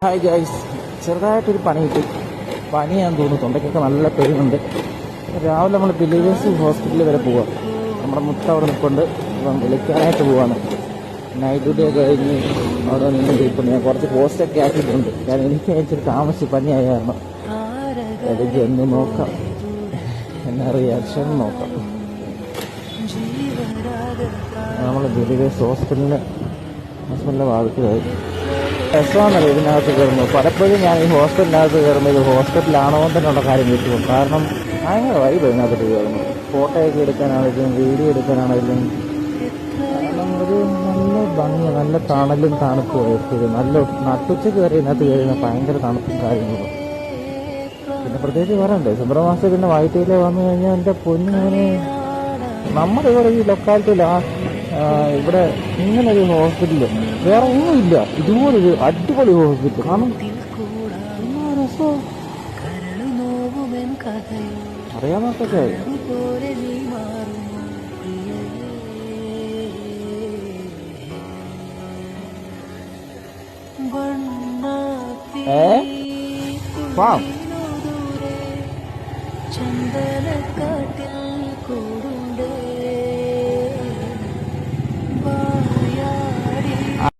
Hi guys, ചെറുതായിട്ടൊരു പനി കിട്ടി. പനിയാന്ന് തോന്നുന്നു, തൊണ്ടയ്ക്കൊക്കെ നല്ല പെയിനുണ്ട്. രാവിലെ നമ്മൾ ബിലീവേഴ്സ് ഹോസ്പിറ്റലിൽ വരെ പോവാം. നമ്മുടെ മുത്ത അവിടെ നിൽപ്പുണ്ട്. അപ്പം വിളിക്കാനായിട്ട് പോവാണ്. നൈറ്റ് ഡ്യൂട്ടി ഒക്കെ കഴിഞ്ഞ് അവിടെ നിന്ന് ഇപ്പം ഞാൻ കുറച്ച് പോസ്റ്റൊക്കെ ആക്കിയിട്ടുണ്ട്. കാരണം എനിക്ക് അയച്ചിട്ട് താമസിച്ച് പനിയായ കാരണം എനിക്ക് ഒന്ന് നോക്കാം, എന്നാ റിയാക്ഷൻ നോക്കാം. നമ്മൾ ബിലീവേഴ്സ് ഹോസ്പിറ്റലിൻ്റെ വാതിക്കലായി രസമാണെന്നറിയാം ഇതിനകത്ത് കയറുമ്പോൾ. പലപ്പോഴും ഞാൻ ഈ ഹോസ്പിറ്റലിനകത്ത് കയറുമ്പോൾ ഇത് ഹോസ്പിറ്റലാണോ എന്നുള്ള കാര്യം കിട്ടും. കാരണം ഭയങ്കര വൈബ് ഇതിനകത്ത് കയറുന്നത്. ഫോട്ടോയൊക്കെ എടുക്കാനാണെങ്കിലും വീഡിയോ എടുക്കാനാണെങ്കിലും ഒരു നല്ല ഭംഗി, നല്ല തണലും തണുപ്പും ആയിരിക്കും. നല്ല നട്ടുച്ചയ്ക്ക് കയറി ഇതിനകത്ത് കയറുന്ന ഭയങ്കര തണുപ്പും കാര്യങ്ങളും. പിന്നെ പ്രത്യേകിച്ച് പറയണ്ടേ, ഫെബ്രുവരി മാസം പിന്നെ വൈകിട്ടേ വന്നു കഴിഞ്ഞാൽ എൻ്റെ പൊന്നിങ്ങനെ നമ്മുടെ ഇവിടെ ഈ ലൊക്കാലിറ്റിയിൽ ഇവിടെ ഇങ്ങനൊരു ഹോസ്പിറ്റല് വേറെ ഒന്നുമില്ല. ഇതുപോലൊരു അടിപൊളി ഹോസ്പിറ്റൽ. കാരണം രസം അറിയാമൊക്കെ. ചന്ദന കാട്ടിൽ